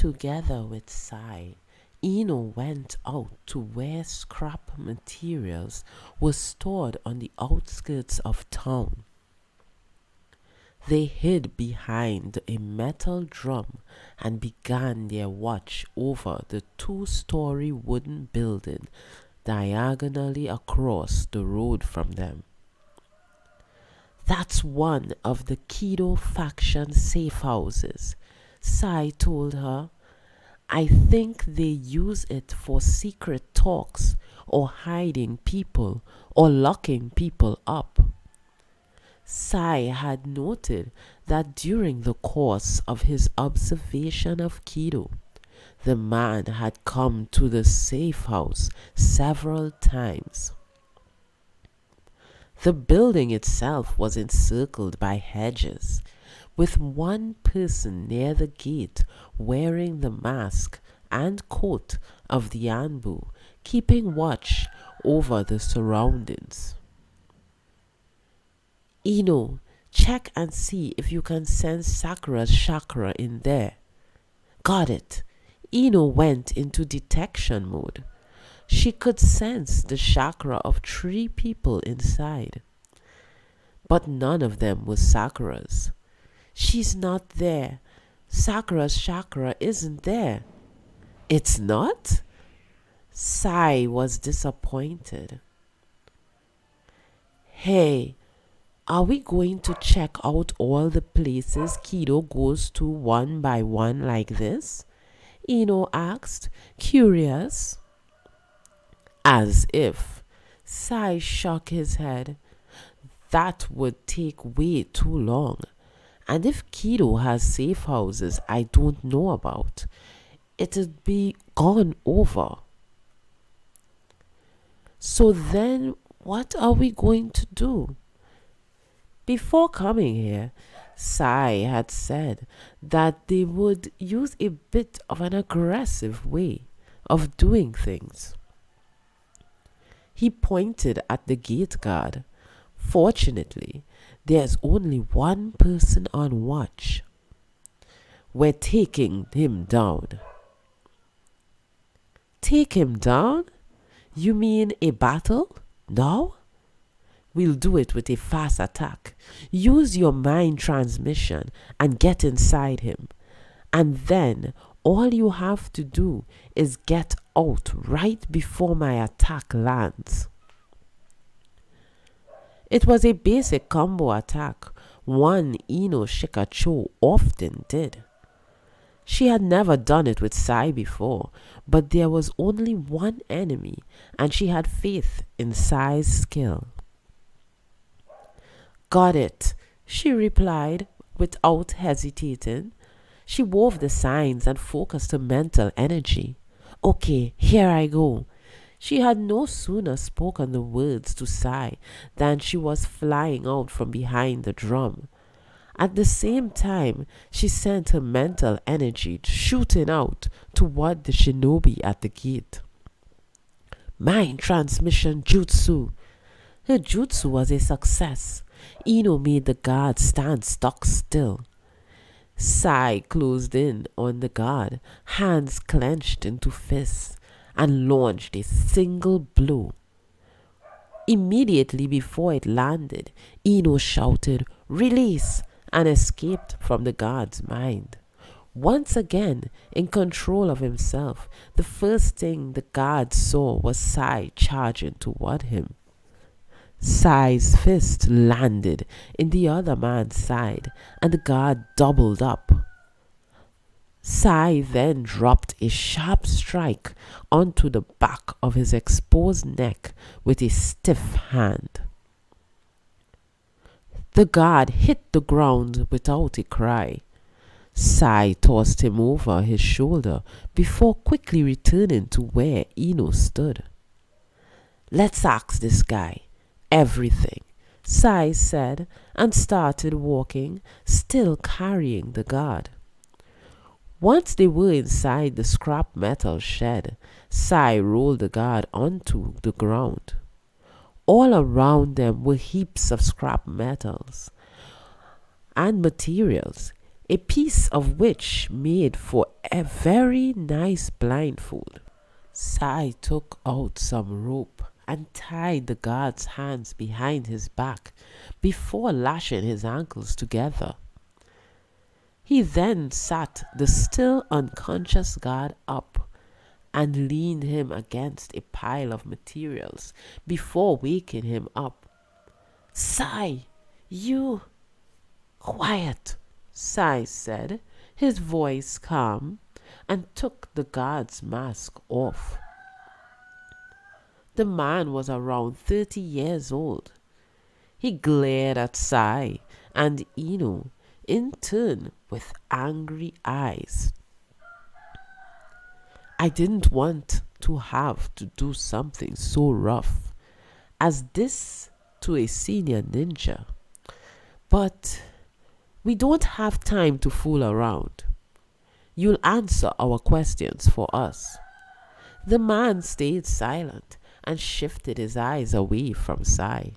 Together with Sai, Ino went out to where scrap materials were stored on the outskirts of town. They hid behind a metal drum and began their watch over the two-story wooden building diagonally across the road from them. "That's one of the Kido faction safe houses," Sai told her. "I think they use it for secret talks or hiding people or locking people up." Sai had noted that during the course of his observation of Kido, the man had come to the safe house several times. The building itself was encircled by hedges, with one person near the gate wearing the mask and coat of the Anbu, keeping watch over the surroundings. "Ino, check and see if you can sense Sakura's chakra in there." "Got it." Ino went into detection mode. She could sense the chakra of 3 people inside, but none of them was Sakura's. "She's not there. Sakura's chakra isn't there." "It's not?" Sai was disappointed. "Hey, are we going to check out all the places Kido goes to one by one like this?" Ino asked, curious. "As if." Sai shook his head. "That would take way too long. And if Kido has safe houses I don't know about, it'd be gone over." "So then what are we going to do?" Before coming here, Sai had said that they would use a bit of an aggressive way of doing things. He pointed at the gate guard. "Fortunately, there's only one person on watch. We're taking him down." "Take him down? You mean a battle? Now?" "We'll do it with a fast attack. Use your mind transmission and get inside him. And then all you have to do is get out right before my attack lands." It was a basic combo attack, one Ino Shikacho often did. She had never done it with Sai before, but there was only one enemy and she had faith in Sai's skill. "Got it," she replied without hesitating. She wove the signs and focused her mental energy. "Okay, here I go." She had no sooner spoken the words to Sai than she was flying out from behind the drum. At the same time, she sent her mental energy shooting out toward the shinobi at the gate. Mind transmission jutsu. Her jutsu was a success. Ino made the guard stand stock still. Sai closed in on the guard, hands clenched into fists, and launched a single blow. Immediately before it landed, Ino shouted, "Release!" and escaped from the guard's mind. Once again, in control of himself, the first thing the guard saw was Sai charging toward him. Sai's fist landed in the other man's side, and the guard doubled up. Sai then dropped a sharp strike onto the back of his exposed neck with a stiff hand. The guard hit the ground without a cry. Sai tossed him over his shoulder before quickly returning to where Ino stood. "Let's ask this guy everything," Sai said, and started walking, still carrying the guard. Once they were inside the scrap metal shed, Sai rolled the guard onto the ground. All around them were heaps of scrap metals and materials, a piece of which made for a very nice blindfold. Sai took out some rope and tied the guard's hands behind his back before lashing his ankles together. He then sat the still unconscious guard up and leaned him against a pile of materials before waking him up. Sai, you... Quiet, Sai said, his voice calm, and took the guard's mask off. The man was around 30 years old. He glared at Sai and Ino in turn with angry eyes. I didn't want to have to do something so rough as this to a senior ninja. But we don't have time to fool around. You'll answer our questions for us. The man stayed silent and shifted his eyes away from Sai.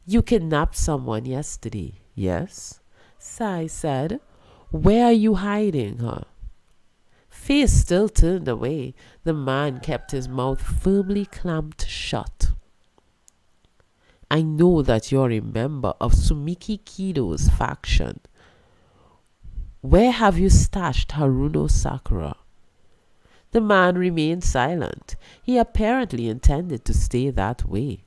You kidnapped someone yesterday, yes? Sai said. Where are you hiding her? Face still turned away, the man kept his mouth firmly clamped shut. I know that you're a member of Sumiki Kido's faction. Where have you stashed Haruno Sakura? The man remained silent. He apparently intended to stay that way.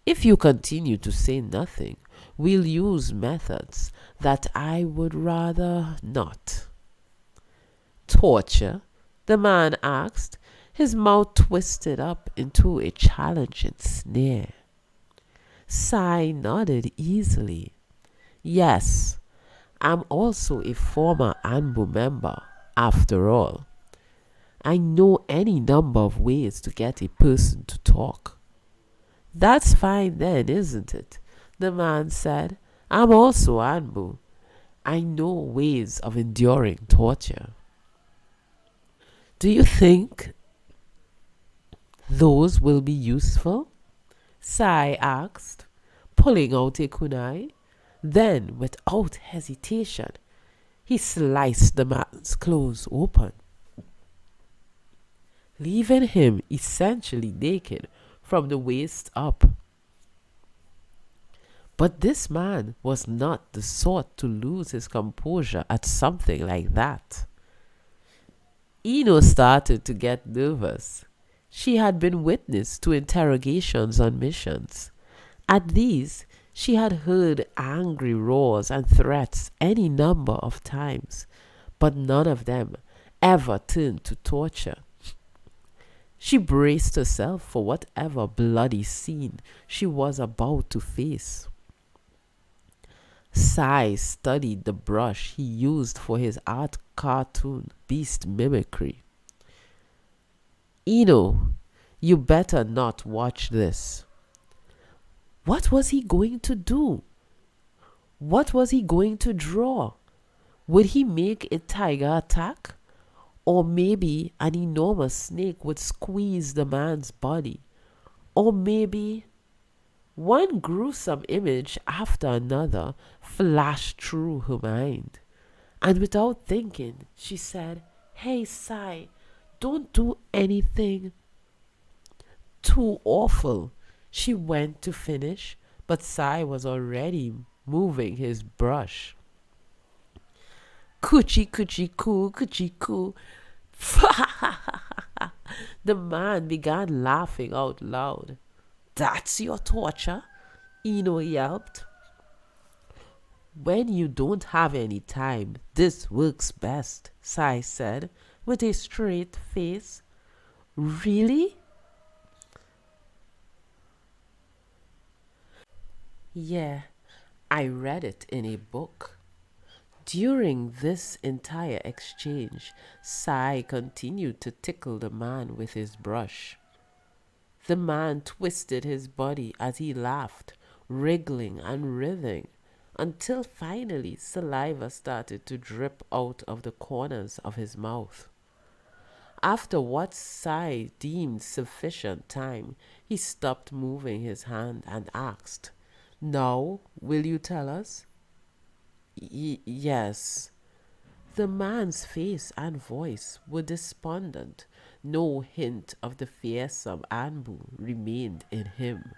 If you continue to say nothing, we'll use methods that I would rather not. Torture? The man asked, his mouth twisted up into a challenging sneer. Sai nodded easily. Yes, I'm also a former Anbu member, after all. I know any number of ways to get a person to talk. That's fine then, isn't it? The man said. I'm also Anbu. I know ways of enduring torture. Do you think those will be useful? Sai asked, pulling out a kunai. Then, without hesitation, he sliced the man's clothes open, leaving him essentially naked from the waist up. But this man was not the sort to lose his composure at something like that. Ino started to get nervous. She had been witness to interrogations on missions. At these, she had heard angry roars and threats any number of times, but none of them ever turned to torture. She braced herself for whatever bloody scene she was about to face. Sai studied the brush he used for his art cartoon beast mimicry. Ino, you better not watch this. What was he going to do? What was he going to draw? Would he make a tiger attack? Or maybe an enormous snake would squeeze the man's body. Or maybe one gruesome image after another flashed through her mind. And without thinking, she said, Hey, Sai, don't do anything too awful. She went to finish, but Sai was already moving his brush. Coochie coochie coo, coochie coo. The man began laughing out loud. That's your torture? Ino yelped. When you don't have any time, this works best, Sai said, with a straight face. Really? Yeah, I read it in a book. During this entire exchange, Sai continued to tickle the man with his brush. The man twisted his body as he laughed, wriggling and writhing, until finally saliva started to drip out of the corners of his mouth. After what Sai deemed sufficient time, he stopped moving his hand and asked, Now, will you tell us? Yes. The man's face and voice were despondent. No hint of the fearsome Anbu remained in him.